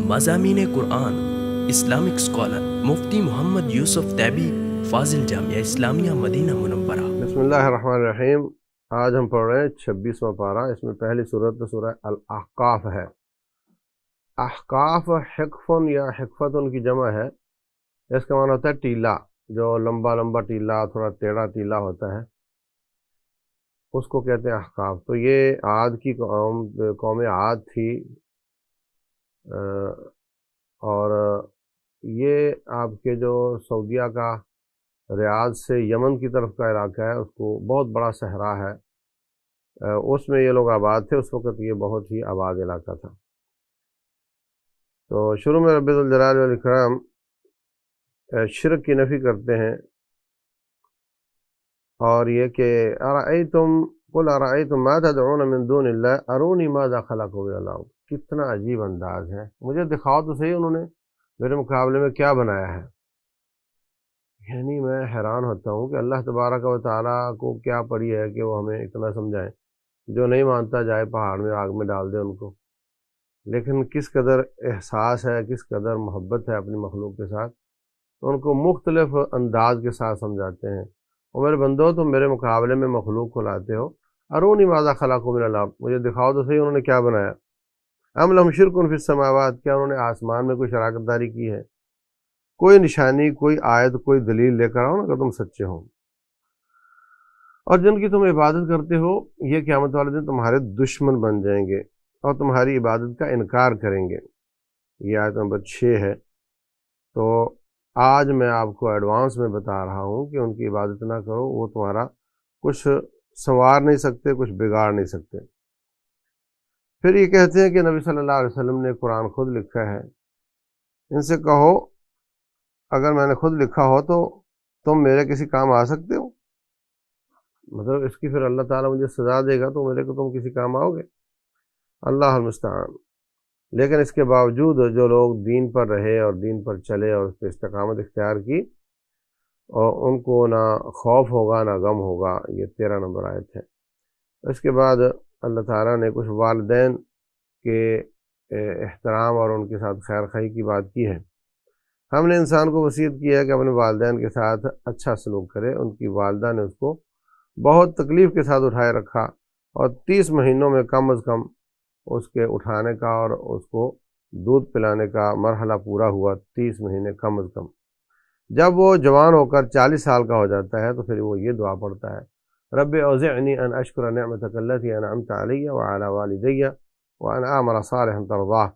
مضامین قرآن Islamic scholar مفتی محمد یوسف تیبی فاضل جامعہ اسلامیہ مدینہ منورہ۔ بسم اللہ الرحمن الرحیم۔ آج ہم پڑھ رہے ہیں 26واں پارہ۔ اس میں پہلی سورت سورہ الاحقاف ہے۔ احقاف حقفن یا حقفتن کی جمع ہے۔ اس کا معنی ہوتا ہے ٹیلا، جو لمبا لمبا ٹیلا، تھوڑا ٹیڑھا ٹیلا ہوتا ہے، اس کو کہتے ہیں احقاف۔ تو یہ عاد کی قوم عاد تھی، اور یہ آپ کے جو سعودیہ کا ریاض سے یمن کی طرف کا علاقہ ہے، اس کو بہت بڑا صحرا ہے، اس میں یہ لوگ آباد تھے۔ اس وقت یہ بہت ہی آباد علاقہ تھا۔ تو شروع میں رب ذوالجلال والاکرام شرک کی نفی کرتے ہیں، اور یہ کہ ارأیتم قل ارأیتم ما تدعون من دون اللہ ارونی ماذا خلقوا من الارض۔ کتنا عجیب انداز ہے، مجھے دکھاؤ تو صحیح انہوں نے میرے مقابلے میں کیا بنایا ہے۔ یعنی میں حیران ہوتا ہوں کہ اللہ تبارک و تعالیٰ کو کیا پڑی ہے کہ وہ ہمیں اتنا سمجھائیں۔ جو نہیں مانتا جائے پہاڑ میں آگ میں ڈال دے ان کو۔ لیکن کس قدر احساس ہے، کس قدر محبت ہے اپنی مخلوق کے ساتھ، تو ان کو مختلف انداز کے ساتھ سمجھاتے ہیں۔ اور میرے بندو، تم میرے مقابلے میں مخلوق کو لاتے ہو، ارونی ماذا خلقوا من الارض، مجھے دکھاؤ تو صحیح انہوں نے کیا بنایا۔ ام لہم شرک فی السماوات، کیا انہوں نے آسمان میں کوئی شراکت داری کی ہے۔ کوئی نشانی، کوئی آیت، کوئی دلیل لے کر آؤ نا کہ تم سچے ہو۔ اور جن کی تم عبادت کرتے ہو، یہ قیامت والے دن تمہارے دشمن بن جائیں گے اور تمہاری عبادت کا انکار کریں گے۔ یہ آیت نمبر 6 ہے۔ تو آج میں آپ کو ایڈوانس میں بتا رہا ہوں کہ ان کی عبادت نہ کرو، وہ تمہارا کچھ سنوار نہیں سکتے، کچھ بگاڑ نہیں سکتے۔ پھر یہ کہتے ہیں کہ نبی صلی اللہ علیہ وسلم نے قرآن خود لکھا ہے۔ ان سے کہو اگر میں نے خود لکھا ہو تو تم میرے کسی کام آ سکتے ہو؟ مطلب اس کی پھر اللہ تعالیٰ مجھے سزا دے گا تو میرے کو تم کسی کام آؤ گے؟ اللہ المستعان۔ لیکن اس کے باوجود جو لوگ دین پر رہے اور دین پر چلے اور اس پہ استقامت اختیار کی، اور ان کو نہ خوف ہوگا نہ غم ہوگا۔ یہ 13 نمبر آیت ہے۔ اس کے بعد اللہ تعالیٰ نے کچھ والدین کے احترام اور ان کے ساتھ خیر خواہی کی بات کی ہے۔ ہم نے انسان کو وصیت کی ہے کہ اپنے والدین کے ساتھ اچھا سلوک کرے۔ ان کی والدہ نے اس کو بہت تکلیف کے ساتھ اٹھائے رکھا، اور 30 مہینوں میں کم از کم اس کے اٹھانے کا اور اس کو دودھ پلانے کا مرحلہ پورا ہوا، 30 مہینے کم از کم۔ جب وہ جوان ہو کر 40 سال کا ہو جاتا ہے تو پھر وہ یہ دعا پڑھتا ہے، رب اوزعنی ان اشکر نعمتک التی انعمت علی وعلی والدی وان اعمل صالحا ترضاہ۔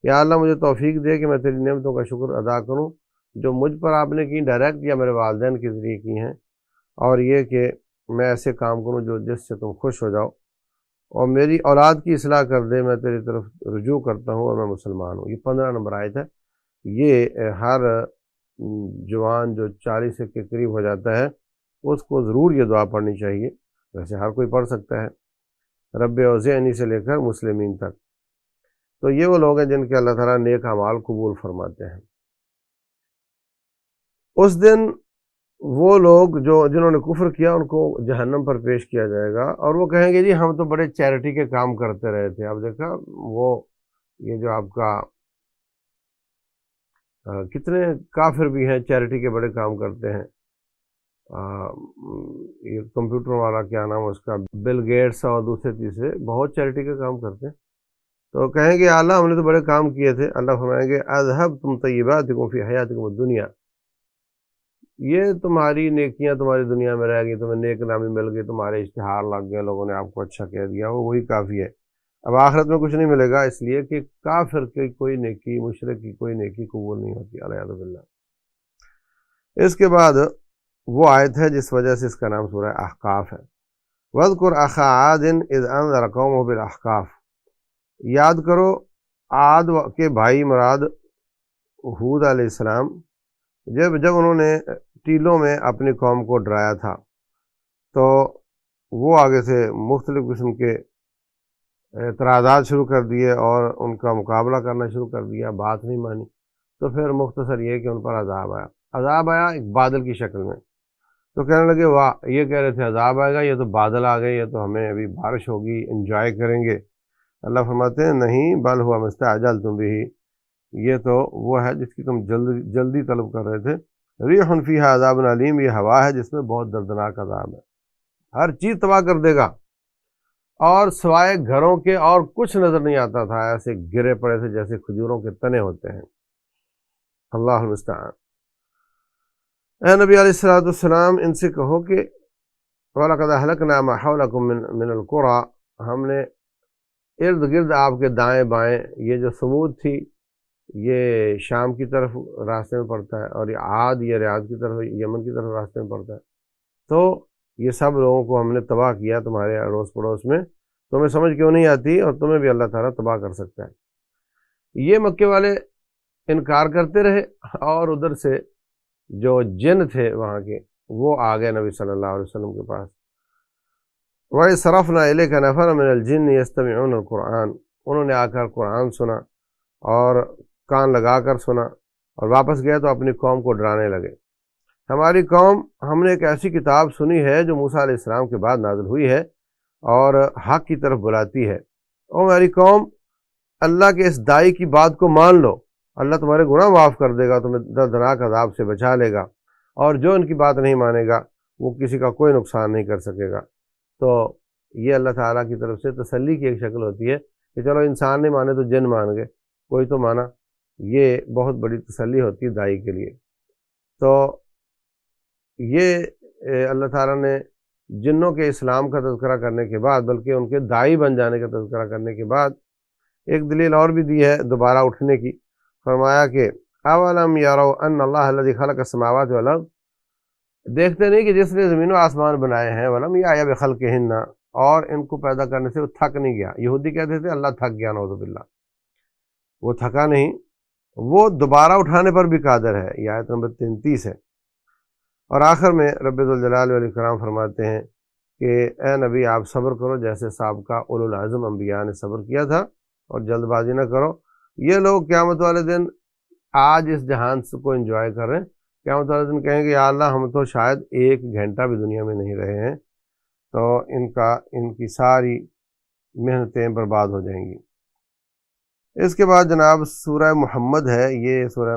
یا اللہ مجھے توفیق دے کہ میں تیری نعمتوں کا شکر ادا کروں جو مجھ پر آپ نے کی، ڈائریکٹ یا میرے والدین کے ذریعے کی ہیں، اور یہ کہ میں ایسے کام کروں جو جس سے تم خوش ہو جاؤ، اور میری اولاد کی اصلاح کر دے، میں تیری طرف رجوع کرتا ہوں اور میں مسلمان ہوں۔ یہ 15 نمبر آیت ہے۔ یہ ہر جوان جو 40 کے قریب ہو جاتا ہے اس کو ضرور یہ دعا پڑھنی چاہیے۔ ویسے ہر کوئی پڑھ سکتا ہے، رب اوزعنی سے لے کر مسلمین تک۔ تو یہ وہ لوگ ہیں جن کے اللہ تعالیٰ نیک اعمال قبول فرماتے ہیں۔ اس دن وہ لوگ جنہوں نے کفر کیا ان کو جہنم پر پیش کیا جائے گا، اور وہ کہیں گے جی ہم تو بڑے چیریٹی کے کام کرتے رہے تھے۔ اب دیکھا وہ یہ جو آپ کا کتنے کافر بھی ہیں چیریٹی کے بڑے کام کرتے ہیں۔ یہ کمپیوٹر والا کیا نام اس کا، بل گیٹس، اور دوسرے تیسرے بہت چیریٹی کے کام کرتے ہیں۔ تو کہیں گے اللہ ہم نے تو بڑے کام کیے تھے۔ اللہ فرمائیں گے اذھبتم طیباتکم فی حیاتکم الدنیا، یہ تمہاری نیکیاں تمہاری دنیا میں رہ گئی، تمہیں نیک نامی مل گئی، تمہارے اشتہار لگ گئے، لوگوں نے آپ کو اچھا کہہ دیا، وہی کافی ہے۔ اب آخرت میں کچھ نہیں ملے گا، اس لیے کہ کافر کی کوئی نیکی، مشرک کی کوئی نیکی قبول نہیں ہوتی، علیہ باللہ۔ اس کے بعد وہ آیت ہے جس وجہ سے اس کا نام سورہ احقاف ہے۔ وَاذْكُرْ أَخَا عَادٍ إِذْ أَنذَرَ قَوْمَهُ بِالْأَحْقَافِ، یاد کرو عاد کے بھائی مراد ہود علیہ السلام، جب انہوں نے ٹیلوں میں اپنی قوم کو ڈرایا تھا، تو وہ آگے سے مختلف قسم کے اعتراضات شروع کر دیے اور ان کا مقابلہ کرنا شروع کر دیا، بات نہیں مانی۔ تو پھر مختصر یہ کہ ان پر عذاب آیا ایک بادل کی شکل میں۔ تو کہنے لگے واہ، یہ کہہ رہے تھے عذاب آئے گا، یہ تو بادل آ گئے، یہ تو ہمیں ابھی بارش ہوگی، انجوائے کریں گے۔ اللہ فرماتے ہیں نہیں، بل ہوا مستعجلتم بہ، یہ تو وہ ہے جس کی تم جلدی طلب کر رہے تھے۔ ریح فیہا عذاب علیم، یہ ہوا ہے جس میں بہت دردناک عذاب ہے، ہر چیز تباہ کر دے گا، اور سوائے گھروں کے اور کچھ نظر نہیں آتا تھا، ایسے گرے پڑے تھے جیسے کھجوروں کے تنے ہوتے ہیں۔ اللہ المستعان۔ اے نبی علیہ السلام ان سے کہو کہ وَلَقَدْ أَهْلَكْنَا مَا حَوْلَكُم مِّنَ الْقُرَىٰ، ہم نے ارد گرد آپ کے دائیں بائیں، یہ جو سمود تھی یہ شام کی طرف راستے میں پڑتا ہے، اور یہ عاد یہ ریاض کی طرف یمن کی طرف راستے میں پڑتا ہے، تو یہ سب لوگوں کو ہم نے تباہ کیا تمہارے اڑوس پڑوس میں، تمہیں سمجھ کیوں نہیں آتی، اور تمہیں بھی اللہ تعالیٰ تباہ کر سکتا ہے۔ یہ مکے والے انکار کرتے رہے، اور ادھر سے جو جن تھے وہاں کے وہ آ گئے نبی صلی اللہ علیہ وسلم کے پاس۔ وَصَرَفْنَا إِلَيْكَ نَفَرًا مِنَ الْجِنِّ يَسْتَمِعُونَ الْقُرْآنَ، انہوں نے آ کر قرآن سنا اور کان لگا کر سنا، اور واپس گئے تو اپنی قوم کو ڈرانے لگے۔ ہماری قوم، ہم نے ایک ایسی کتاب سنی ہے جو موسیٰ علیہ السلام کے بعد نازل ہوئی ہے اور حق کی طرف بلاتی ہے، اور ہماری قوم اللہ کے اس داعی کی بات کو مان لو، اللہ تمہارے گناہ معاف کر دے گا، تمہیں دردناک عذاب سے بچا لے گا، اور جو ان کی بات نہیں مانے گا وہ کسی کا کوئی نقصان نہیں کر سکے گا۔ تو یہ اللہ تعالیٰ کی طرف سے تسلی کی ایک شکل ہوتی ہے کہ چلو انسان نہیں مانے تو جن مان گئے، کوئی تو مانا، یہ بہت بڑی تسلی ہوتی ہے داعی کے لیے۔ تو یہ اللہ تعالیٰ نے جنوں کے اسلام کا تذکرہ کرنے کے بعد، بلکہ ان کے داعی بن جانے کا تذکرہ کرنے کے بعد، ایک دلیل اور بھی دی ہے دوبارہ اٹھنے کی۔ فرمایا کہ اولم یروا ان اللہ الذی خلق السماوات والارض، دیکھتے نہیں کہ جس نے زمین و آسمان بنائے ہیں، ولم یعی بخلقہن، اور ان کو پیدا کرنے سے وہ تھک نہیں گیا۔ یہودی کہتے تھے اللہ تھک گیا، نعوذ باللہ، وہ تھکا نہیں، وہ دوبارہ اٹھانے پر بھی قادر ہے۔ یہ آیت نمبر 33 ہے۔ اور آخر میں رب ذوالجلال والاکرام فرماتے ہیں کہ اے نبی آپ صبر کرو جیسے سابقہ اولو العزم انبیاء نے صبر کیا تھا، اور جلد بازی نہ کرو۔ یہ لوگ قیامت والے دن آج اس جہان کو انجوائے کر رہے ہیں، قیامت والے دن کہیں گے یا اللہ ہم تو شاید ایک گھنٹہ بھی دنیا میں نہیں رہے ہیں، تو ان کی ساری محنتیں برباد ہو جائیں گی۔ اس کے بعد جناب سورہ محمد ہے، یہ سورہ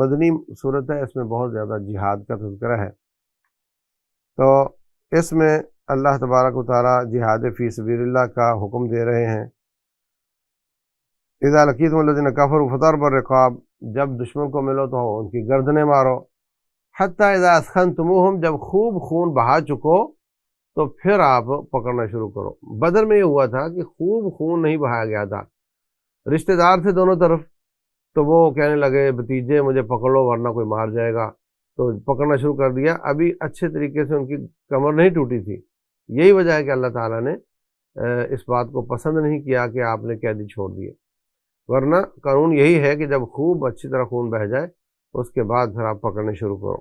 مدنی صورت ہے، اس میں بہت زیادہ جہاد کا تذکرہ ہے۔ تو اس میں اللہ تبارک و تعالیٰ جہاد فی سبیل اللہ کا حکم دے رہے ہیں۔ اذا لقیتم الذین کفروا فضربوا الرقاب، جب دشمن کو ملو تو ان کی گردنیں مارو۔ حتی اذا اثخنتموہم، جب خوب خون بہا چکو تو پھر آپ پکڑنا شروع کرو۔ بدر میں یہ ہوا تھا کہ خوب خون نہیں بہایا گیا تھا، رشتہ دار تھے دونوں طرف، تو وہ کہنے لگے بھتیجے مجھے پکڑ لو ورنہ کوئی مار جائے گا، تو پکڑنا شروع کر دیا۔ ابھی اچھے طریقے سے ان کی کمر نہیں ٹوٹی تھی۔ یہی وجہ ہے کہ اللہ تعالیٰ نے اس بات کو پسند نہیں کیا کہ آپ نے قیدی چھوڑ دیے، ورنہ قانون یہی ہے کہ جب خوب اچھی طرح خون بہہ جائے اس کے بعد پھر آپ پکڑنے شروع کرو۔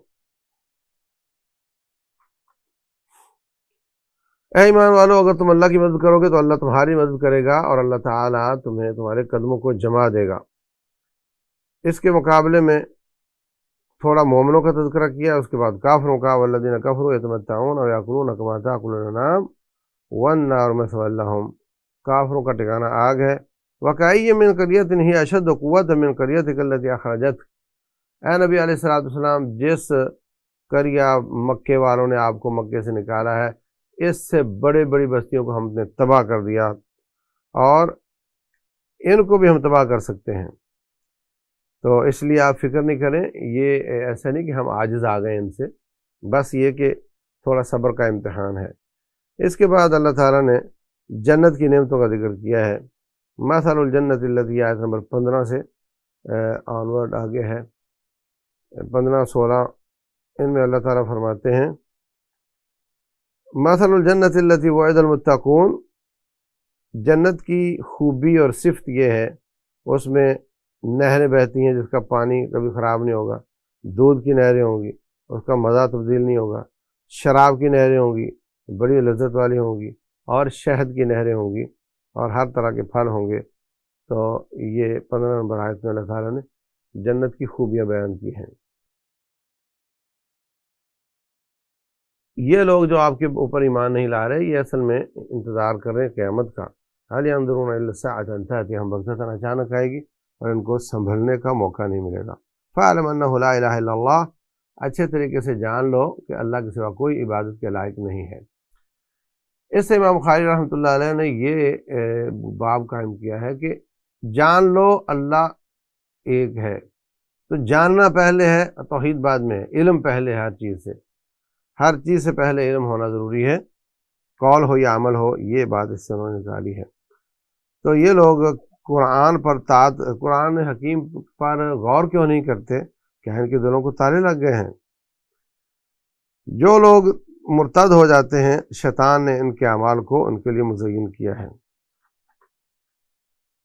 اے ایمان والو، اگر تم اللہ کی مدد کرو گے تو اللہ تمہاری مدد کرے گا، اور اللہ تعالیٰ تمہیں تمہارے قدموں کو جما دے گا۔ اس کے مقابلے میں تھوڑا مومنوں کا تذکرہ کیا، اس کے بعد کافروں کا۔ والذین کفروا یتمتعون ویاکلون کما تاکل الانعام والنار مثوی لہم، کافروں کا ٹھکانہ آگ ہے۔ وکأی من قریۃ ہی اشد قوۃ من قریتک التی اخرجتک، اے نبی علیہ السلام جس قریہ مکے والوں نے آپ کو مکے سے نکالا ہے، اس سے بڑی بڑی بستیوں کو ہم نے تباہ کر دیا، اور ان کو بھی ہم تباہ کر سکتے ہیں۔ تو اس لیے آپ فکر نہیں کریں، یہ ایسا نہیں کہ ہم عاجز آ گئے ان سے، بس یہ کہ تھوڑا صبر کا امتحان ہے۔ اس کے بعد اللہ تعالیٰ نے جنت کی نعمتوں کا ذکر کیا ہے۔ مثل الجنت التی، آیت نمبر 15 سے آنورڈ آگے ہے، 15-16، ان میں اللہ تعالیٰ فرماتے ہیں مثل الجنت التی وعد المتقون، جنت کی خوبی اور صفت یہ ہے اس میں نہریں بہتی ہیں جس کا پانی کبھی خراب نہیں ہوگا، دودھ کی نہریں ہوں گی اس کا مزہ تبدیل نہیں ہوگا، شراب کی نہریں ہوں گی بڑی لذت والی ہوں گی، اور شہد کی نہریں ہوں گی، اور ہر طرح کے پھل ہوں گے۔ تو یہ 15 نمبر آیت میں اللہ تعالیٰ نے جنت کی خوبیاں بیان کی ہیں۔ یہ لوگ جو آپ کے اوپر ایمان نہیں لا رہے، یہ اصل میں انتظار کر رہے ہیں قیامت کا۔ حال ينظرون الا الساعة ان تأتيهم بغتة، اچانک آئے گی اور ان کو سنبھلنے کا موقع نہیں ملے گا۔ فَاعْلَمْ أَنَّهُ لَا إِلَهَ إِلَّا اللَّهُ، اچھے طریقے سے جان لو کہ اللہ کے سوا کوئی عبادت کے لائق نہیں ہے۔ اس سے امام بخاری رحمۃ اللہ علیہ نے یہ باب قائم کیا ہے کہ جان لو اللہ ایک ہے، تو جاننا پہلے ہے، توحید بعد میں ہے، علم پہلے ہے۔ ہر چیز سے پہلے علم ہونا ضروری ہے، قول ہو یا عمل ہو، یہ بات اس سے انہوں نے نکالی ہے۔ تو یہ لوگ قرآن حکیم پر غور کیوں نہیں کرتے؟ کہ ان کے دلوں کو تالے لگ گئے ہیں۔ جو لوگ مرتد ہو جاتے ہیں، شیطان نے ان کے اعمال کو ان کے لیے مزین کیا ہے۔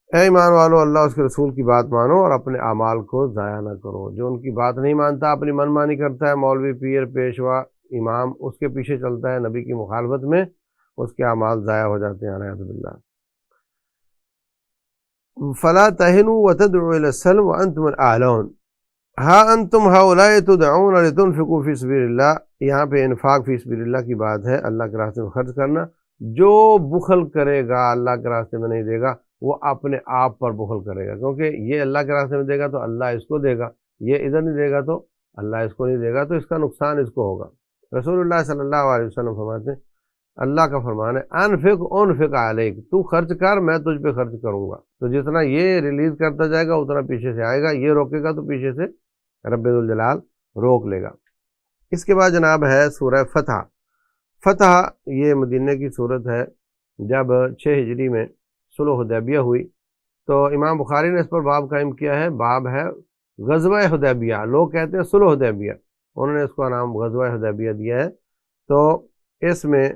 اے ایمان والو، اللہ اس کے رسول کی بات مانو اور اپنے اعمال کو ضائع نہ کرو۔ جو ان کی بات نہیں مانتا، اپنی من مانی کرتا ہے، مولوی، پیر، پیشوا، امام، اس کے پیچھے چلتا ہے نبی کی مخالفت میں، اس کے اعمال ضائع ہو جاتے ہیں، نعوذ باللہ۔ فلا تہنوا وتدعوا الی السلم وانتم الاعلون ہا انتم ہؤلاء تدعون لتنفقوا فی سبیل اللہ۔ یہاں پہ انفاق فی سبیل اللہ کی بات ہے، اللہ کے راستے میں خرچ کرنا۔ جو بخل کرے گا، اللہ کے راستے میں نہیں دے گا، وہ اپنے آپ پر بخل کرے گا، کیونکہ یہ اللہ کے راستے میں دے گا تو اللہ اس کو دے گا، یہ ادھر نہیں دے گا تو اللہ اس کو نہیں دے گا، تو اس کا نقصان اس کو ہوگا۔ رسول اللہ صلی اللہ علیہ وسلم فرماتے ہیں، اللہ کا فرمان ہے انفق علیک، تو خرچ کر، میں تجھ پہ خرچ کروں گا۔ تو جتنا یہ ریلیز کرتا جائے گا اتنا پیچھے سے آئے گا، یہ روکے گا تو پیچھے سے رب ذوالجلال روک لے گا۔ اس کے بعد جناب ہے سورہ فتح۔ فتح یہ مدینہ کی صورت ہے۔ جب 6 ہجری میں صلح حدیبیہ ہوئی تو امام بخاری نے اس پر باب قائم کیا ہے۔ باب ہے غزوہ حدیبیہ، لوگ کہتے ہیں صلح حدیبیہ، انہوں نے اس کا نام غزوہ حدیبیہ دیا ہے۔ تو اس میں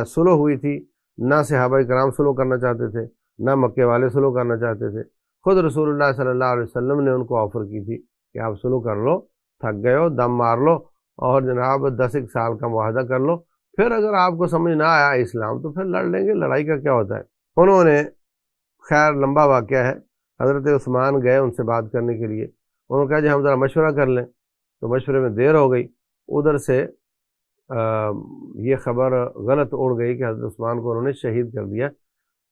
صلح ہوئی تھی، نہ صحابہ کرام صلح کرنا چاہتے تھے، نہ مکے والے صلح کرنا چاہتے تھے۔ خود رسول اللہ صلی اللہ علیہ وسلم نے ان کو آفر کی تھی کہ آپ صلح کر لو، تھک گئے ہو، دم مار لو اور جناب 10 سال کا معاہدہ کر لو، پھر اگر آپ کو سمجھ نہ آیا اسلام تو پھر لڑ لیں گے، لڑائی کا کیا ہوتا ہے۔ انہوں نے، خیر لمبا واقعہ ہے، حضرت عثمان گئے ان سے بات کرنے کے لیے، انہوں نے کہا جی ہم ذرا مشورہ کر لیں، تو مشورے میں دیر ہو گئی، ادھر سے یہ خبر غلط اڑ گئی کہ حضرت عثمان کو انہوں نے شہید کر دیا۔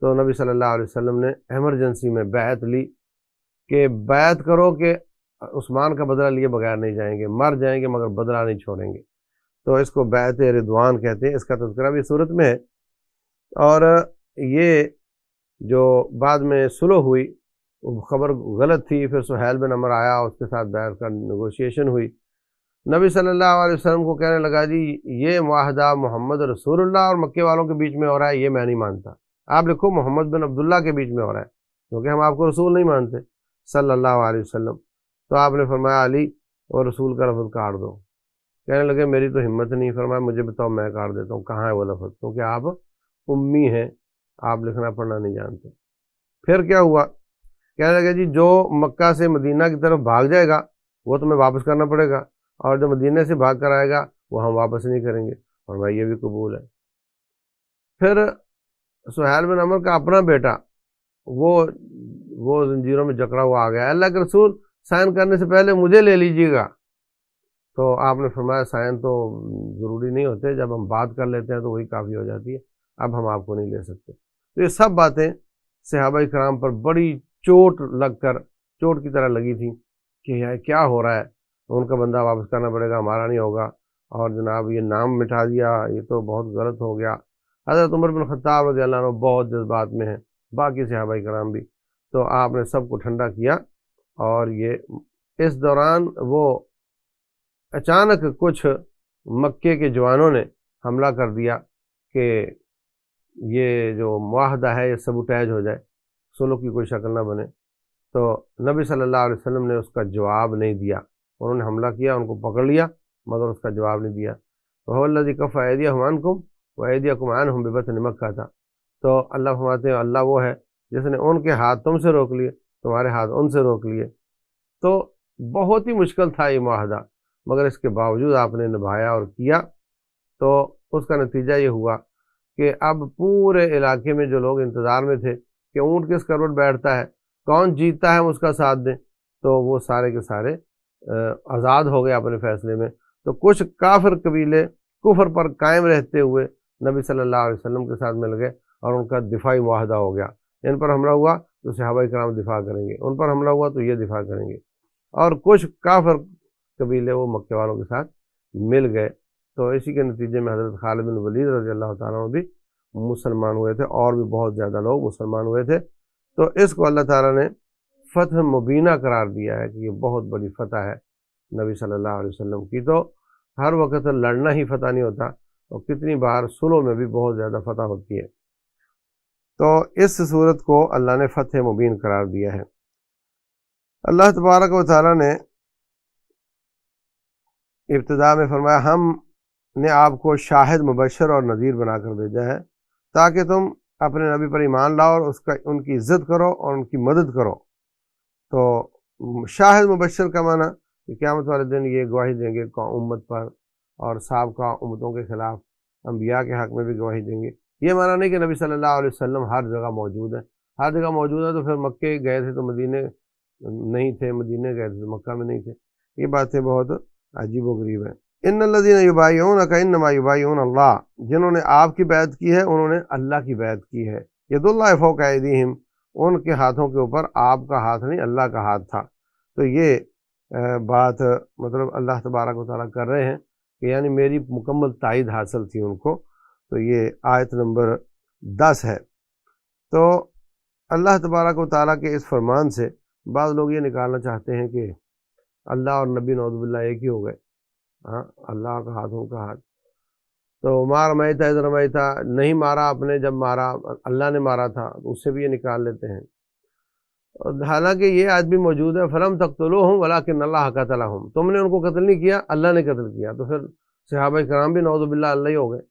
تو نبی صلی اللہ علیہ وسلم نے ایمرجنسی میں بیعت لی کہ بیعت کرو کہ عثمان کا بدلہ لیے بغیر نہیں جائیں گے، مر جائیں گے مگر بدلہ نہیں چھوڑیں گے۔ تو اس کو بیعت رضوان کہتے ہیں، اس کا تذکرہ بھی صورت میں ہے۔ اور یہ جو بعد میں صلح ہوئی، خبر غلط تھی، پھر سہیل بن عمر آیا، اس کے ساتھ بیعت کا نیگوشیشن ہوئی۔ نبی صلی اللہ علیہ وسلم کو کہنے لگا جی یہ معاہدہ محمد رسول اللہ اور مکے والوں کے بیچ میں ہو رہا ہے، یہ میں نہیں مانتا، آپ لکھو محمد بن عبداللہ کے بیچ میں ہو رہا ہے، کیونکہ ہم آپ کو رسول نہیں مانتے صلی اللہ علیہ وسلم۔ تو آپ نے فرمایا علی اور رسول کا لفظ کاٹ دو۔ کہنے لگے میری تو ہمت نہیں، فرمایا مجھے بتاؤ میں کاٹ دیتا ہوں، کہاں ہے وہ لفظ، کیونکہ آپ امی ہیں، آپ لکھنا پڑھنا نہیں جانتے۔ پھر کیا ہوا؟ کہنے لگے جی جو مکہ سے مدینہ کی طرف بھاگ جائے گا وہ تمہیں واپس کرنا پڑے گا، اور جو مدینہ سے بھاگ کر آئے گا وہ ہم واپس نہیں کریں گے، اور بھائی یہ بھی قبول ہے۔ پھر سہیل بن عمر کا اپنا بیٹا وہ زنجیروں میں جکڑا ہوا آ گیا، اللہ کے رسول سائن کرنے سے پہلے مجھے لے لیجیے گا۔ تو آپ نے فرمایا سائن تو ضروری نہیں ہوتے، جب ہم بات کر لیتے ہیں تو وہی کافی ہو جاتی ہے، اب ہم آپ کو نہیں لے سکتے۔ تو یہ سب باتیں صحابہ کرام پر بڑی چوٹ لگ کر، چوٹ کی طرح لگی تھی کہ یار کیا ہو رہا ہے، ان کا بندہ واپس کرنا پڑے گا، ہمارا نہیں ہوگا، اور جناب یہ نام مٹا دیا، یہ تو بہت غلط ہو گیا۔ حضرت عمر بن خطاب رضی اللہ عنہ بہت جذبات میں ہیں، باقی صحابہ کرام بھی۔ تو آپ نے سب کو ٹھنڈا کیا، اور یہ اس دوران وہ اچانک کچھ مکے کے جوانوں نے حملہ کر دیا کہ یہ جو معاہدہ ہے یہ سبوٹیج ہو جائے، صلح کی کوئی شکل نہ بنے۔ تو نبی صلی اللہ علیہ وسلم نے اس کا جواب نہیں دیا، انہوں نے حملہ کیا، ان کو پکڑ لیا، مگر اس کا جواب نہیں دیا۔ وَهُوَ الَّذِي كَفَّ أَيْدِيَهُمْ عَنْكُمْ وَأَيْدِيَكُمْ عَنْهُمْ بِبَطْنِ مَكَّةَ۔ تو اللہ فرماتے ہیں اللہ وہ ہے جس نے ان کے ہاتھ تم سے روک لیے، تمہارے ہاتھ ان سے روک لیے۔ تو بہت ہی مشکل تھا یہ معاہدہ، مگر اس کے باوجود آپ نے نبھایا اور کیا۔ تو اس کا نتیجہ یہ ہوا کہ اب پورے علاقے میں جو لوگ انتظار میں تھے کہ اونٹ کس کروٹ بیٹھتا ہے، کون جیتتا ہے ہم اس کا ساتھ دیں، تو وہ سارے کے سارے آزاد ہو گئے اپنے فیصلے میں۔ تو کچھ کافر قبیلے کفر پر قائم رہتے ہوئے نبی صلی اللہ علیہ وسلم کے ساتھ مل گئے، اور ان کا دفاعی معاہدہ ہو گیا، ان پر حملہ ہوا تو صحابہ کرام دفاع کریں گے، ان پر حملہ ہوا تو یہ دفاع کریں گے، اور کچھ کافر قبیلے وہ مکے والوں کے ساتھ مل گئے، تو اسی کے نتیجے میں حضرت خالد بن ولید رضی اللہ تعالیٰ عنہ بھی مسلمان ہوئے تھے، اور بھی بہت زیادہ لوگ مسلمان ہوئے تھے۔ تو اس کو اللہ تعالیٰ نے فتح مبینہ قرار دیا ہے کہ یہ بہت بڑی فتح ہے نبی صلی اللہ علیہ وسلم کی۔ تو ہر وقت لڑنا ہی فتح نہیں ہوتا، اور کتنی بار صلح میں بھی بہت زیادہ فتح ہوتی ہے۔ تو اس صورت کو اللہ نے فتح مبین قرار دیا ہے۔ اللہ تبارک و تعالیٰ نے ابتدا میں فرمایا ہم نے آپ کو شاہد مبشر اور نذیر بنا کر بھیجا ہے تاکہ تم اپنے نبی پر ایمان لاؤ اور ان کی عزت کرو اور ان کی مدد کرو۔ تو شاہد مبشر کا معنی کہ قیامت والے دن یہ گواہی دیں گے امت پر، اور سابقہ امتوں کے خلاف انبیاء کے حق میں بھی گواہی دیں گے۔ یہ معنی نہیں کہ نبی صلی اللہ علیہ وسلم ہر جگہ موجود ہے، ہر جگہ موجود ہے تو پھر مکے گئے تھے تو مدینے نہیں تھے، مدینے گئے تھے تو مکہ میں نہیں تھے۔ یہ باتیں بہت عجیب و غریب ہیں۔ ان الذین یبایعونک انما یبایعون اللہ، جنہوں نے آپ کی بیعت کی ہے انہوں نے اللہ کی بیعت کی ہے۔ ید اللہ فوق ایدیہم، ان کے ہاتھوں کے اوپر آپ کا ہاتھ نہیں اللہ کا ہاتھ تھا۔ تو یہ بات مطلب اللہ تبارک و تعالیٰ کر رہے ہیں کہ یعنی میری مکمل تائید حاصل تھی ان کو۔ تو یہ آیت نمبر 10 ہے۔ تو اللہ تبارک و تعالیٰ کے اس فرمان سے بعض لوگ یہ نکالنا چاہتے ہیں کہ اللہ اور نبی نعوذ باللہ ایک ہی ہو گئے، ہاں اللہ کا ہاتھ ان کا ہاتھ، تو مار میتا ادھر میتا، نہیں مارا آپ نے، جب مارا اللہ نے مارا تھا، اس سے بھی یہ نکال لیتے ہیں۔ حالانکہ یہ آج بھی موجود ہے، فلم تقتلوہم ولکن اللہ قتلہم، تم نے ان کو قتل نہیں کیا، اللہ نے قتل کیا، تو پھر صحابہ کرام بھی نعوذ باللہ اللہ ہی ہو گئے؟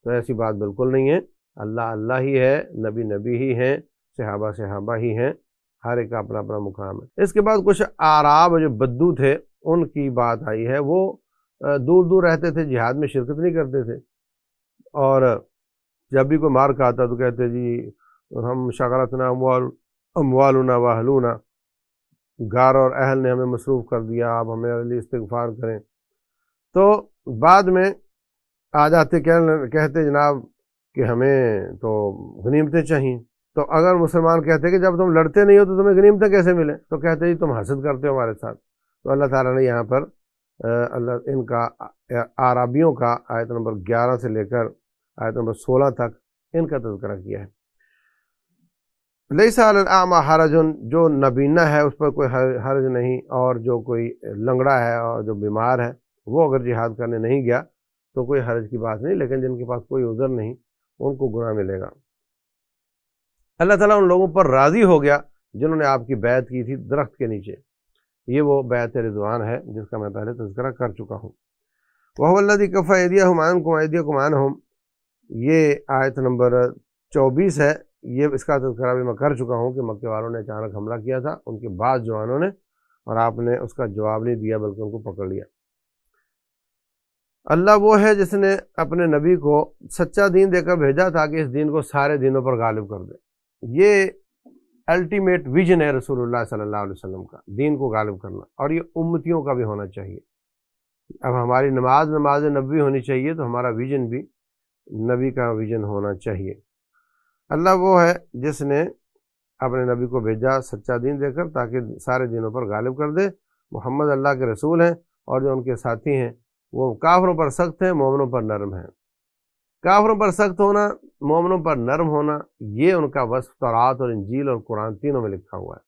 تو ایسی بات بالکل نہیں ہے، اللہ اللہ ہی ہے، نبی نبی ہی ہیں، صحابہ صحابہ ہی ہیں، ہر ایک کا اپنا اپنا مقام ہے۔ اس کے بعد کچھ اعراب جو بدو تھے ان کی بات آئی ہے، وہ دور دور رہتے تھے، جہاد میں شرکت نہیں کرتے تھے، اور جب بھی کوئی مار کھاتا تو کہتے جی ہم شغلتنا اموالنا واہلونا، گھر اور اہل نے ہمیں مصروف کر دیا، آپ ہمیں لیے استغفار کریں۔ تو بعد میں آ جاتے کہتے جناب کہ ہمیں تو غنیمتیں چاہیے، تو اگر مسلمان کہتے کہ جب تم لڑتے نہیں ہو تو تمہیں غنیمتیں کیسے ملیں، تو کہتے جی تم حسد کرتے ہو ہمارے ساتھ۔ تو اللہ تعالیٰ نے یہاں پر ان کا اعرابیوں کا آیت نمبر 11 سے لے کر آیت نمبر 16 تک ان کا تذکرہ کیا ہے۔ لیس علی الاعمی حرج، جو نبینا ہے اس پر کوئی حرج نہیں، اور جو کوئی لنگڑا ہے اور جو بیمار ہے وہ اگر جہاد کرنے نہیں گیا تو کوئی حرج کی بات نہیں، لیکن جن کے پاس کوئی عذر نہیں ان کو گناہ ملے گا۔ اللہ تعالیٰ ان لوگوں پر راضی ہو گیا جنہوں نے آپ کی بیعت کی تھی درخت کے نیچے، یہ وہ بیعت رضوان ہے جس کا میں پہلے تذکرہ کر چکا ہوں۔ وَهُوَ الَّذِي كَفَّ أَيْدِيَهُمْ عَنكُمْ وَأَيْدِيَكُمْ عَنْهُمْ، یہ آیت نمبر 24 ہے، یہ اس کا تذکرہ بھی میں کر چکا ہوں کہ مکے والوں نے اچانک حملہ کیا تھا ان کے بعد جوانوں نے، اور آپ نے اس کا جواب نہیں دیا بلکہ ان کو پکڑ لیا۔ اللہ وہ ہے جس نے اپنے نبی کو سچا دین دے کر بھیجا تاکہ اس دین کو سارے دینوں پر غالب کر دے۔ یہ الٹیمیٹ ویژن ہے رسول اللہ صلی اللہ علیہ وسلم کا، دین کو غالب کرنا، اور یہ امتیوں کا بھی ہونا چاہیے۔ اب ہماری نماز نبوی ہونی چاہیے تو ہمارا ویژن بھی نبی کا ویژن ہونا چاہیے۔ اللہ وہ ہے جس نے اپنے نبی کو بھیجا سچا دین دے کر تاکہ سارے دینوں پر غالب کر دے۔ محمد اللہ کے رسول ہیں، اور جو ان کے ساتھی ہیں وہ کافروں پر سخت ہیں، مومنوں پر نرم ہیں۔ کافروں پر سخت ہونا، مومنوں پر نرم ہونا، یہ ان کا وصف تورات اور انجیل اور قرآن تینوں میں لکھا ہوا ہے۔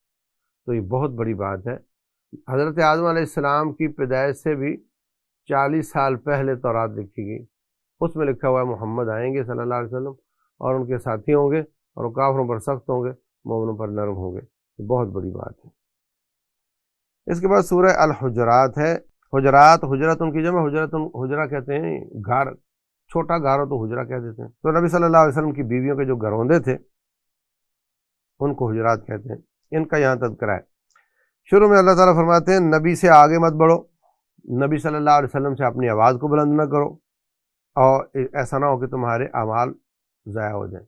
تو یہ بہت بڑی بات ہے۔ حضرت آدم علیہ السلام کی پیدائش سے بھی 40 سال پہلے تورات لکھی گئی، اس میں لکھا ہوا ہے محمد آئیں گے صلی اللہ علیہ وسلم اور ان کے ساتھی ہوں گے، اور وہ کافروں پر سخت ہوں گے، مومنوں پر نرم ہوں گے۔ یہ بہت بڑی بات ہے۔ اس کے بعد سورہ الحجرات ہے۔ حجرات ان کی جمع حجرہ کہتے ہیں گھر، چھوٹا گھر ہو تو حجرہ کہہ دیتے ہیں۔ تو نبی صلی اللہ علیہ وسلم کی بیویوں کے جو گھروندے تھے ان کو حجرات کہتے ہیں۔ ان کا یہاں تذکرہ ہے۔ شروع میں اللہ تعالیٰ فرماتے ہیں نبی سے آگے مت بڑھو، نبی صلی اللہ علیہ وسلم سے اپنی آواز کو بلند نہ کرو، اور ایسا نہ ہو کہ تمہارے اعمال ضائع ہو جائیں۔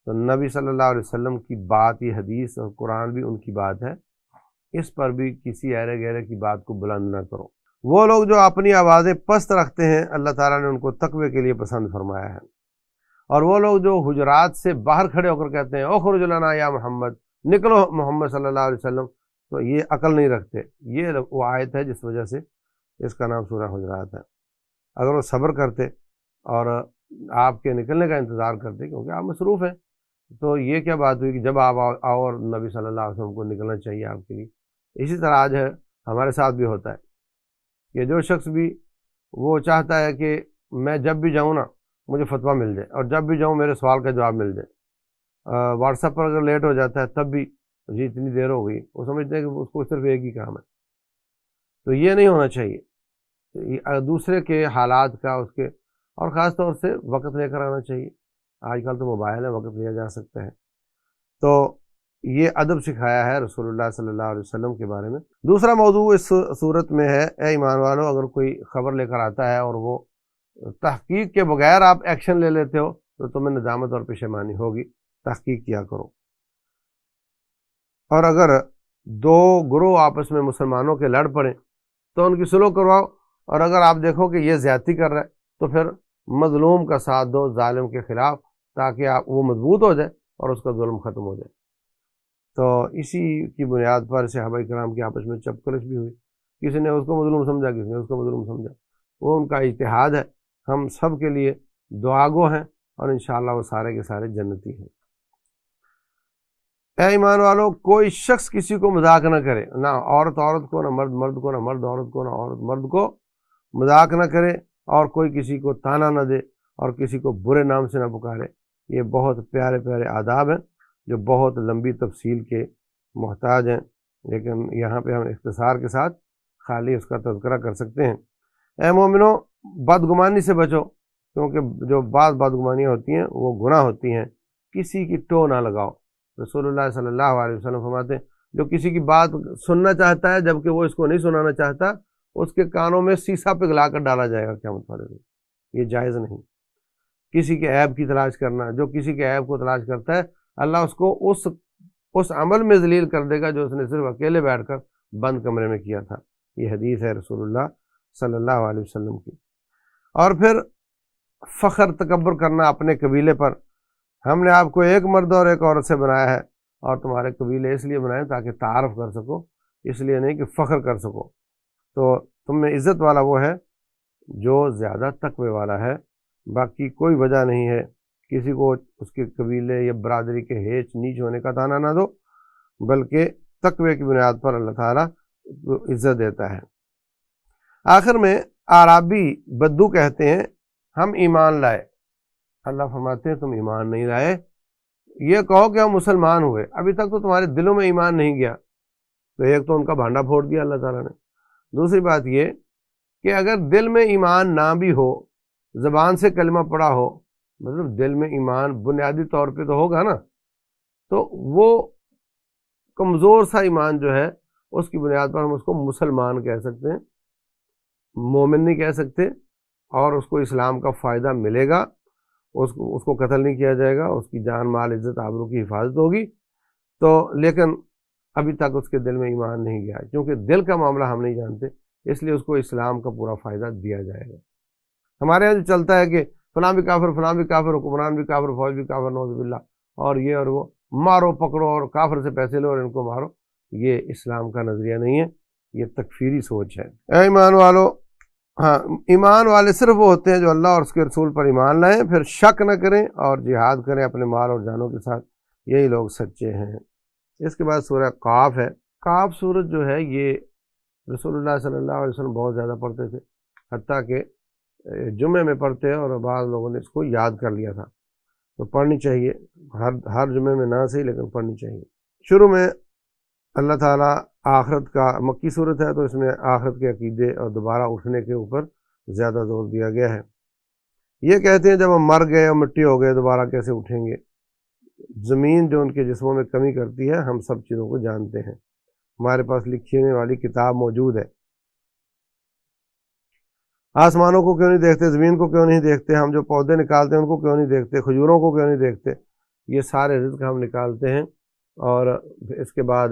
تو نبی صلی اللہ علیہ وسلم کی بات، یہ حدیث اور قرآن بھی ان کی بات ہے، اس پر بھی کسی ایرے گہرے کی بات کو بلند نہ کرو۔ وہ لوگ جو اپنی آوازیں پست رکھتے ہیں اللہ تعالیٰ نے ان کو تقوی کے لیے پسند فرمایا ہے، اور وہ لوگ جو حجرات سے باہر کھڑے ہو کر کہتے ہیں اخرج لنا یا محمد، نکلو محمد صلی اللہ علیہ وسلم، تو یہ عقل نہیں رکھتے۔ یہ وہ آیت ہے جس وجہ سے اس کا نام سورہ حجرات ہے۔ اگر وہ صبر کرتے اور آپ کے نکلنے کا انتظار کرتے، کیونکہ آپ مصروف ہیں، تو یہ کیا بات ہوئی کہ جب آپ آؤ اور نبی صلی اللہ علیہ وسلم کو نکلنا چاہیے آپ کے لیے۔ اسی طرح آج ہے ہمارے ساتھ بھی ہوتا ہے کہ جو شخص بھی وہ چاہتا ہے کہ میں جب بھی جاؤں نا مجھے فتویٰ مل جائے، اور جب بھی جاؤں میرے سوال کا جواب مل جائے۔ واٹس ایپ پر اگر لیٹ ہو جاتا ہے تب بھی جی اتنی دیر ہو گئی، وہ سمجھتے ہیں کہ اس کو صرف ایک ہی کام ہے۔ تو یہ نہیں ہونا چاہیے، دوسرے کے حالات کا اس کے، اور خاص طور سے وقت لے کر آنا چاہیے۔ آج کل تو موبائل ہے، وقت لیا جا سکتا ہے۔ تو یہ ادب سکھایا ہے رسول اللہ صلی اللہ علیہ وسلم کے بارے میں۔ دوسرا موضوع اس صورت میں ہے، اے ایمان والو، اگر کوئی خبر لے کر آتا ہے اور وہ تحقیق کے بغیر آپ ایکشن لے لیتے ہو تو تمہیں ندامت اور پشیمانی ہوگی، تحقیق کیا کرو۔ اور اگر دو گروہ آپس میں مسلمانوں کے لڑ پڑیں تو ان کی صلح کرواؤ، اور اگر آپ دیکھو کہ یہ زیادتی کر رہا ہے تو پھر مظلوم کا ساتھ دو ظالم کے خلاف، تاکہ وہ مضبوط ہو جائے اور اس کا ظلم ختم ہو جائے۔ تو اسی کی بنیاد پر صحابہ کرام کی آپس میں چپکلش بھی ہوئی، کسی نے اس کو مظلوم سمجھا، کسی نے اس کو مظلوم سمجھا، وہ ان کا اجتہاد ہے۔ ہم سب کے لیے دعا گو ہیں اور انشاءاللہ وہ سارے کے سارے جنتی ہیں۔ اے ایمان والو، کوئی شخص کسی کو مذاق نہ کرے، نہ عورت عورت کو، نہ مرد مرد کو، نہ مرد عورت کو، نہ عورت مرد کو مذاق نہ کرے، اور کوئی کسی کو تانا نہ دے اور کسی کو برے نام سے نہ پکارے۔ یہ بہت پیارے پیارے آداب ہیں جو بہت لمبی تفصیل کے محتاج ہیں، لیکن یہاں پہ ہم اختصار کے ساتھ خالی اس کا تذکرہ کر سکتے ہیں۔ اے مومنو، بدگمانی سے بچو، کیونکہ جو بعض بدگمانیاں ہوتی ہیں وہ گناہ ہوتی ہیں۔ کسی کی ٹو نہ لگاؤ۔ رسول اللہ صلی اللہ علیہ وسلم فرماتے ہیں جو کسی کی بات سننا چاہتا ہے جبکہ وہ اس کو نہیں سنانا چاہتا، اس کے کانوں میں سیسا پگھلا کر ڈالا جائے گا قیامت والے دن۔ یہ جائز نہیں۔ کسی کے عیب کی تلاش کرنا، جو کسی کے عیب کو تلاش کرتا ہے اللہ اس کو اس عمل میں ذلیل کر دے گا جو اس نے صرف اکیلے بیٹھ کر بند کمرے میں کیا تھا۔ یہ حدیث ہے رسول اللہ صلی اللہ علیہ وسلم کی۔ اور پھر فخر تکبر کرنا اپنے قبیلے پر۔ ہم نے آپ کو ایک مرد اور ایک عورت سے بنایا ہے، اور تمہارے قبیلے اس لیے بنائے تاکہ تعارف کر سکو، اس لیے نہیں کہ فخر کر سکو۔ تو تم میں عزت والا وہ ہے جو زیادہ تقوی والا ہے۔ باقی کوئی وجہ نہیں ہے کسی کو اس کے قبیلے یا برادری کے ہیچ نیچ ہونے کا تانا نہ دو، بلکہ تقوی کی بنیاد پر اللہ تعالیٰ عزت دیتا ہے۔ آخر میں اعرابی بدو کہتے ہیں ہم ایمان لائے۔ اللہ فرماتے ہیں تم ایمان نہیں لائے، یہ کہو کہ ہم مسلمان ہوئے، ابھی تک تو تمہارے دلوں میں ایمان نہیں گیا۔ تو ایک تو ان کا بھانڈا پھوڑ دیا اللہ تعالیٰ نے۔ دوسری بات یہ کہ اگر دل میں ایمان نہ بھی ہو، زبان سے کلمہ پڑا ہو، مطلب دل میں ایمان بنیادی طور پہ تو ہوگا نا، تو وہ کمزور سا ایمان جو ہے اس کی بنیاد پر ہم اس کو مسلمان کہہ سکتے ہیں، مومن نہیں کہہ سکتے، اور اس کو اسلام کا فائدہ ملے گا، اس کو قتل نہیں کیا جائے گا، اس کی جان مال عزت آبرو کی حفاظت ہوگی۔ تو لیکن ابھی تک اس کے دل میں ایمان نہیں گیا، کیونکہ دل کا معاملہ ہم نہیں جانتے، اس لیے اس کو اسلام کا پورا فائدہ دیا جائے گا۔ ہمارے یہاں جو چلتا ہے کہ فلاں بھی کافر، فلاں بھی کافر، حکمران بھی کافر، فوج بھی کافر، نعوذ باللہ، اور یہ اور وہ، مارو پکڑو اور کافر سے پیسے لو اور ان کو مارو، یہ اسلام کا نظریہ نہیں ہے، یہ تکفیری سوچ ہے۔ اے ایمان والو، ہاں، ایمان والے صرف وہ ہوتے ہیں جو اللہ اور اس کے رسول پر ایمان لائیں، پھر شک نہ کریں اور جہاد کریں اپنے مال اور جانوں کے ساتھ، یہی لوگ سچے ہیں۔ اس کے بعد سورہ قاف ہے۔ قاف سورت جو ہے یہ رسول اللہ صلی اللہ علیہ وسلم بہت زیادہ پڑھتے تھے، حتیٰ کہ جمعے میں پڑھتے اور بعض لوگوں نے اس کو یاد کر لیا تھا۔ تو پڑھنی چاہیے، ہر جمعے میں نہ صحیح لیکن پڑھنی چاہیے۔ شروع میں اللہ تعالیٰ آخرت کا، مکی صورت ہے تو اس میں آخرت کے عقیدے اور دوبارہ اٹھنے کے اوپر زیادہ زور دیا گیا ہے۔ یہ کہتے ہیں جب ہم مر گئے اور مٹی ہو گئے دوبارہ کیسے اٹھیں گے؟ زمین جو ان کے جسموں میں کمی کرتی ہے ہم سب چیزوں کو جانتے ہیں، ہمارے پاس لکھی ہونے والی کتاب موجود ہے۔ آسمانوں کو کیوں نہیں دیکھتے، زمین کو کیوں نہیں دیکھتے، ہم جو پودے نکالتے ہیں ان کو کیوں نہیں دیکھتے، کھجوروں کو کیوں نہیں دیکھتے؟ یہ سارے رزق ہم نکالتے ہیں۔ اور اس کے بعد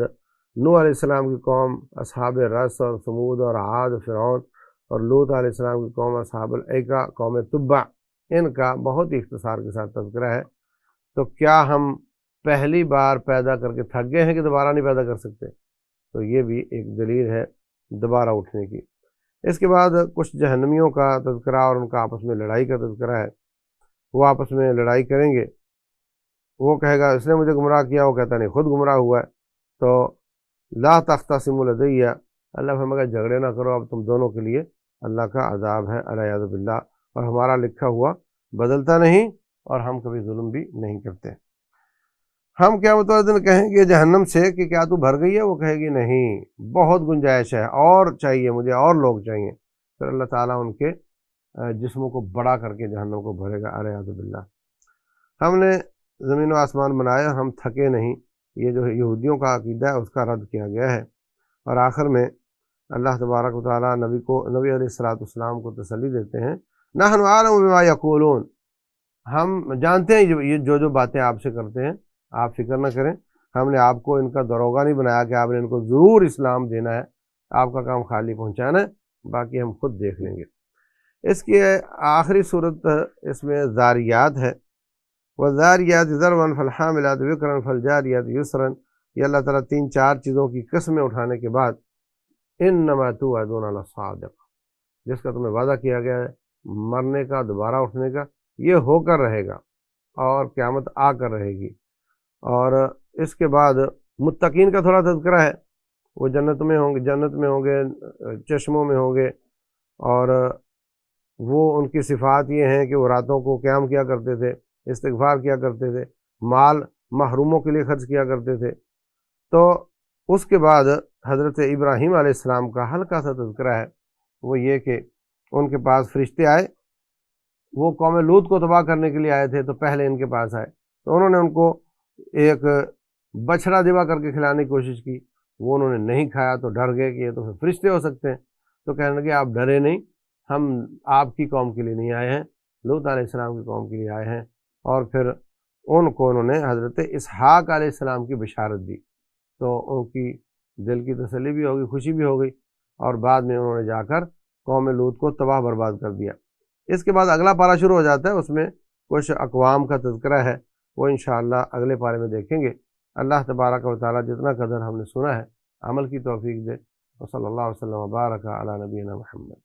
نوح علیہ السلام کی قوم اصحاب رس اور ثمود اور عاد، فرعون، اور لوط علیہ السلام کی قوم اصحاب الایکہ، قوم تبع، ان کا بہت ہی اختصار کے ساتھ تذکرہ ہے۔ تو کیا ہم پہلی بار پیدا کر کے تھک گئے ہیں کہ دوبارہ نہیں پیدا کر سکتے؟ تو یہ بھی ایک دلیل ہے دوبارہ اٹھنے کی۔ اس کے بعد کچھ جہنمیوں کا تذکرہ اور ان کا آپس میں لڑائی کا تذکرہ ہے۔ وہ آپس میں لڑائی کریں گے، وہ کہے گا اس نے مجھے گمراہ کیا، وہ کہتا نہیں خود گمراہ ہوا ہے۔ تو لا تختصموا لدی، اللہ فرمائے گا جھگڑے نہ کرو، اب تم دونوں کے لیے اللہ کا عذاب ہے، الیاذ باللہ، اور ہمارا لکھا ہوا بدلتا نہیں اور ہم کبھی ظلم بھی نہیں کرتے۔ ہم قیامت والے دن کہیں گے جہنم سے کہ کیا تو بھر گئی ہے؟ وہ کہے گی نہیں، بہت گنجائش ہے، اور چاہیے مجھے، اور لوگ چاہیے۔ پھر اللہ تعالیٰ ان کے جسموں کو بڑا کر کے جہنم کو بھرے گا، الیاذ باللہ۔ ہم نے زمین و آسمان بنایا، ہم تھکے نہیں، یہ جو یہودیوں کا عقیدہ ہے اس کا رد کیا گیا ہے۔ اور آخر میں اللہ تبارک و تعالیٰ نبی علیہ الصلوۃ والسلام کو تسلی دیتے ہیں، نحن اعلم بما یقولون، ہم جانتے ہیں یہ جو باتیں آپ سے کرتے ہیں، آپ فکر نہ کریں، ہم نے آپ کو ان کا داروغہ نہیں بنایا کہ آپ نے ان کو ضرور اسلام دینا ہے، آپ کا کام خالی پہنچانا ہے، باقی ہم خود دیکھ لیں گے۔ اس کی آخری صورت اس میں ذاریات ہے، وَالذَّارِيَاتِ ذَرْوًا فَالْحَامِلَاتِ وِقْرًا فَالْجَارِيَاتِ يُسْرًا۔ یہ اللہ تعالیٰ 3-4 چیزوں کی قسمیں اٹھانے کے بعد إِنَّمَا تُوعَدُونَ لَصَادِقٌ، جس کا تمہیں وعدہ کیا گیا ہے مرنے کا، دوبارہ اٹھنے کا، یہ ہو کر رہے گا اور قیامت آ کر رہے گی۔ اور اس کے بعد متقین کا تھوڑا تذکرہ ہے، وہ جنت میں ہوں گے، چشموں میں ہوں گے، اور وہ ان کی صفات یہ ہیں کہ وہ راتوں کو قیام کیا کرتے تھے، استغفار کیا کرتے تھے، مال محروموں کے لیے خرچ کیا کرتے تھے۔ تو اس کے بعد حضرت ابراہیم علیہ السلام کا ہلکا سا تذکرہ ہے، وہ یہ کہ ان کے پاس فرشتے آئے، وہ قوم لوط کو تباہ کرنے کے لیے آئے تھے، تو پہلے ان کے پاس آئے، تو انہوں نے ان کو ایک بچڑا ذبح کر کے کھلانے کی کوشش کی، وہ انہوں نے نہیں کھایا تو ڈر گئے کہ یہ تو پھر فرشتے ہو سکتے ہیں، تو کہنے لگے آپ ڈرے نہیں، ہم آپ کی قوم کے لیے نہیں آئے ہیں، لوط علیہ السلام کی قوم کے لیے آئے ہیں۔ اور پھر ان کو انہوں نے حضرت اسحاق علیہ السلام کی بشارت دی، تو ان کی دل کی تسلی بھی ہوگی، خوشی بھی ہو گئی، اور بعد میں انہوں نے جا کر قوم لوط کو تباہ برباد کر دیا۔ اس کے بعد اگلا پارہ شروع ہو جاتا ہے، اس میں کچھ اقوام کا تذکرہ ہے، وہ انشاءاللہ اگلے پارے میں دیکھیں گے۔ اللہ تبارک و تعالیٰ جتنا قدر ہم نے سنا ہے عمل کی توفیق دے، وصلی اللہ وسلم وبارک علی نبینا محمد۔